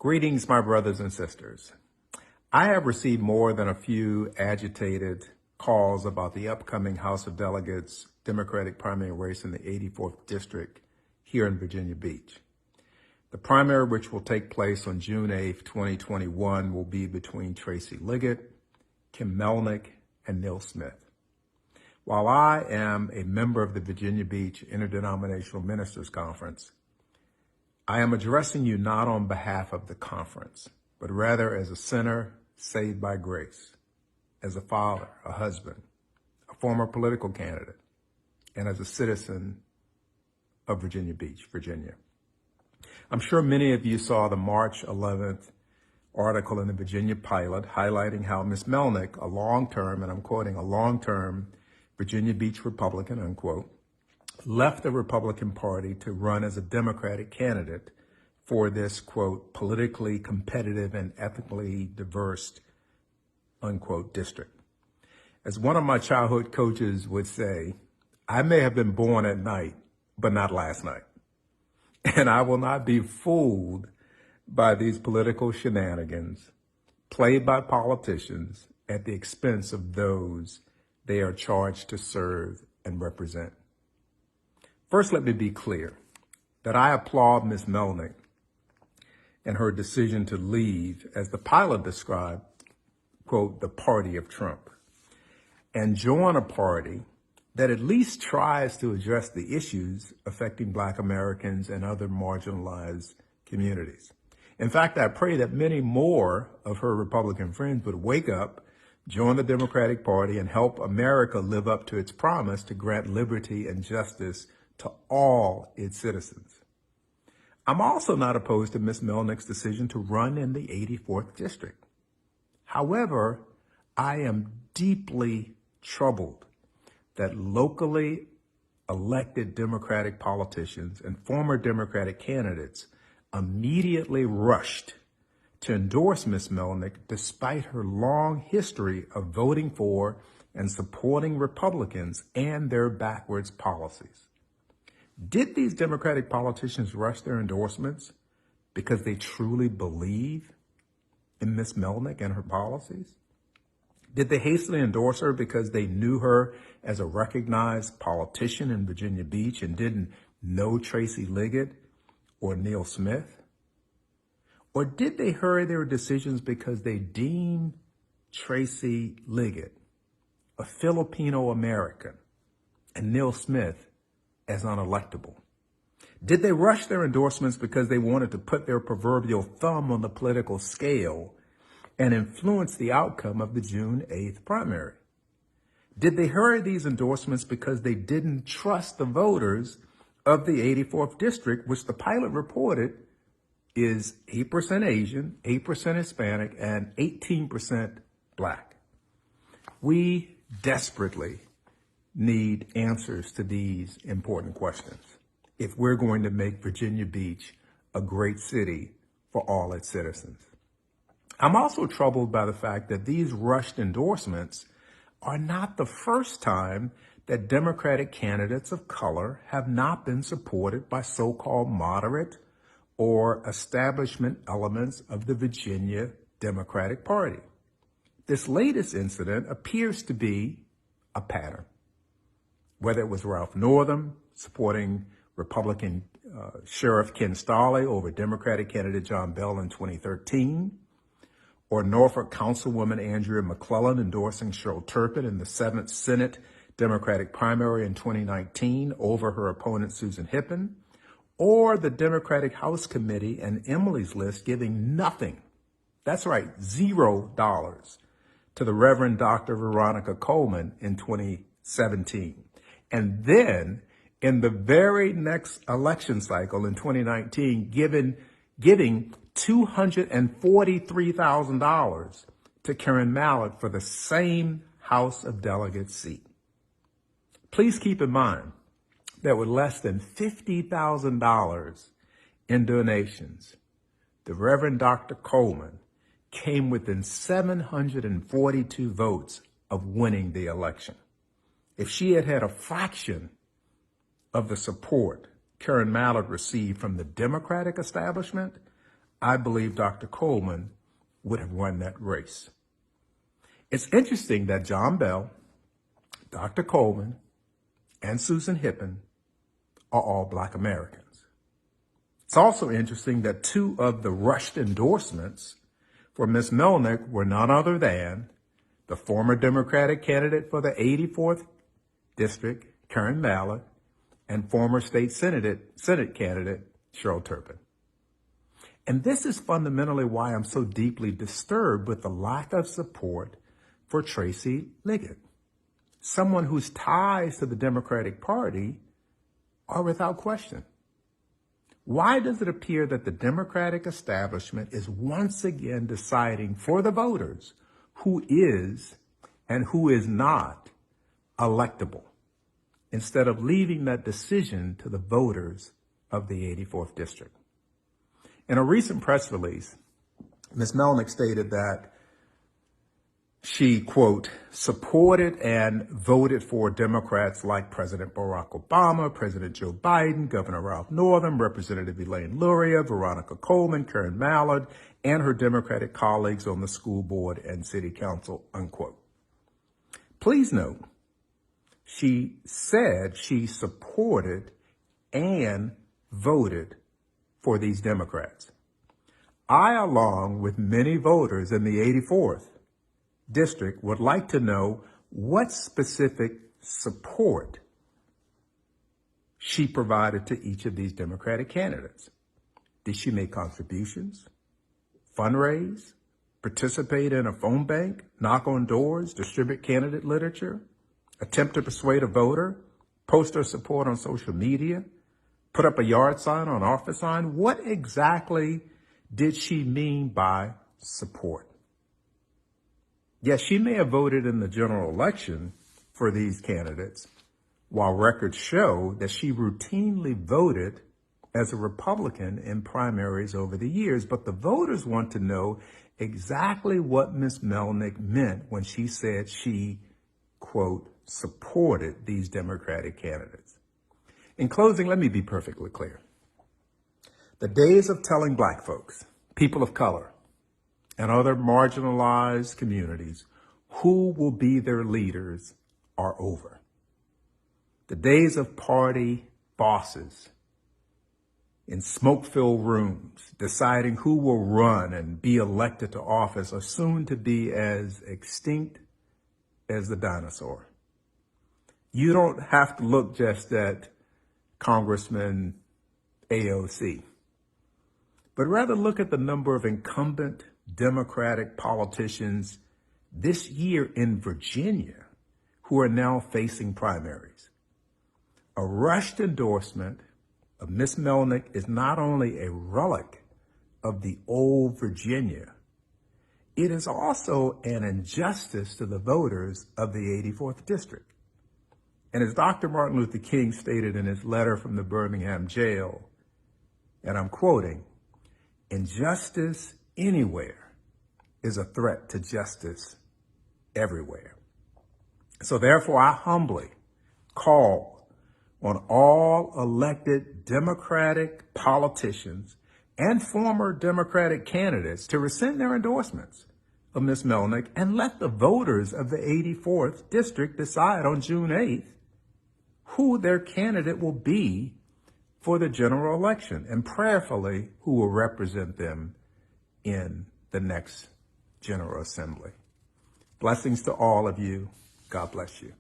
Greetings, my brothers and sisters. I have received more than a few agitated calls about the upcoming House of Delegates Democratic primary race in the 84th District here in Virginia Beach. The primary, which will take place on June 8, 2021, will be between Tracy Liggett, Kim Melnick, and Neil Smith. While I am a member of the Virginia Beach Interdenominational Ministers Conference, I am addressing you not on behalf of the conference, but rather as a sinner saved by grace, as a father, a husband, a former political candidate, and as a citizen of Virginia Beach, Virginia. I'm sure many of you saw the March 11th article in the Virginia Pilot highlighting how Ms. Melnick, a long-term, and I'm quoting, a long-term Virginia Beach Republican, unquote, left the Republican Party to run as a Democratic candidate for this, quote, politically competitive and ethically diverse, unquote, district. As one of my childhood coaches would say, I may have been born at night, but not last night. And I will not be fooled by these political shenanigans played by politicians at the expense of those they are charged to serve and represent. First, let me be clear that I applaud Ms. Melnick and her decision to leave, as the Pilot described, quote, the party of Trump, and join a party that at least tries to address the issues affecting Black Americans and other marginalized communities. In fact, I pray that many more of her Republican friends would wake up, join the Democratic Party, and help America live up to its promise to grant liberty and justice to all its citizens. I'm also not opposed to Ms. Melnick's decision to run in the 84th District. However, I am deeply troubled that locally elected Democratic politicians and former Democratic candidates immediately rushed to endorse Ms. Melnick despite her long history of voting for and supporting Republicans and their backwards policies. Did these Democratic politicians rush their endorsements because they truly believe in Ms. Melnick and her policies? Did they hastily endorse her because they knew her as a recognized politician in Virginia Beach and didn't know Tracy Liggett or Neil Smith? Or did they hurry their decisions because they deemed Tracy Liggett a Filipino American and Neil Smith as unelectable? Did they rush their endorsements because they wanted to put their proverbial thumb on the political scale and influence the outcome of the June 8th primary? Did they hurry these endorsements because they didn't trust the voters of the 84th District, which the Pilot reported is 8% Asian, 8% Hispanic, and 18% Black? We desperately need answers to these important questions if we're going to make Virginia Beach a great city for all its citizens. I'm also troubled by the fact that these rushed endorsements are not the first time that Democratic candidates of color have not been supported by so-called moderate or establishment elements of the Virginia Democratic Party. This latest incident appears to be a pattern. Whether it was Ralph Northam supporting Republican Sheriff Ken Starley over Democratic candidate John Bell in 2013, or Norfolk Councilwoman Andrea McClellan endorsing Cheryl Turpin in the 7th Senate Democratic primary in 2019 over her opponent Susan Hippen, or the Democratic House Committee and Emily's List giving nothing, that's right, $0, to the Reverend Dr. Veronica Coleman in 2017. And then in the very next election cycle in 2019, giving $243,000 to Karen Mallett for the same House of Delegates seat. Please keep in mind that with less than $50,000 in donations, the Reverend Dr. Coleman came within 742 votes of winning the election. If she had had a fraction of the support Karen Mallett received from the Democratic establishment, I believe Dr. Coleman would have won that race. It's interesting that John Bell, Dr. Coleman, and Susan Hippen are all Black Americans. It's also interesting that two of the rushed endorsements for Ms. Melnick were none other than the former Democratic candidate for the 84th District, Karen Mallett, and former state Senate candidate, Cheryl Turpin. And this is fundamentally why I'm so deeply disturbed with the lack of support for Tracy Liggett, someone whose ties to the Democratic Party are without question. Why does it appear that the Democratic establishment is once again deciding for the voters who is and who is not electable, instead of leaving that decision to the voters of the 84th District? In a recent press release, Ms. Melnick stated that she, quote, supported and voted for Democrats like President Barack Obama, President Joe Biden, Governor Ralph Northam, Representative Elaine Luria, Veronica Coleman, Karen Mallett, and her Democratic colleagues on the school board and city council, unquote. Please note, she said she supported and voted for these Democrats. I, along with many voters in the 84th District, would like to know what specific support she provided to each of these Democratic candidates. Did she make contributions, fundraise, participate in a phone bank, knock on doors, distribute candidate literature, attempt to persuade a voter, post her support on social media, put up a yard sign or an office sign? What exactly did she mean by support? Yes, she may have voted in the general election for these candidates, while records show that she routinely voted as a Republican in primaries over the years. But the voters want to know exactly what Ms. Melnick meant when she said she, quote, supported these Democratic candidates. In closing, let me be perfectly clear. The days of telling Black folks, people of color, and other marginalized communities who will be their leaders are over. The days of party bosses in smoke-filled rooms deciding who will run and be elected to office are soon to be as extinct as the dinosaur. You don't have to look just at Congressman AOC, but rather look at the number of incumbent Democratic politicians this year in Virginia who are now facing primaries. A rushed endorsement of Ms. Melnick is not only a relic of the old Virginia, it is also an injustice to the voters of the 84th District. And as Dr. Martin Luther King stated in his letter from the Birmingham jail, and I'm quoting, "Injustice anywhere is a threat to justice everywhere." So therefore, I humbly call on all elected Democratic politicians and former Democratic candidates to rescind their endorsements of Ms. Melnick and let the voters of the 84th District decide on June 8th who their candidate will be for the general election, and prayerfully who will represent them in the next General Assembly. Blessings to all of you. God bless you.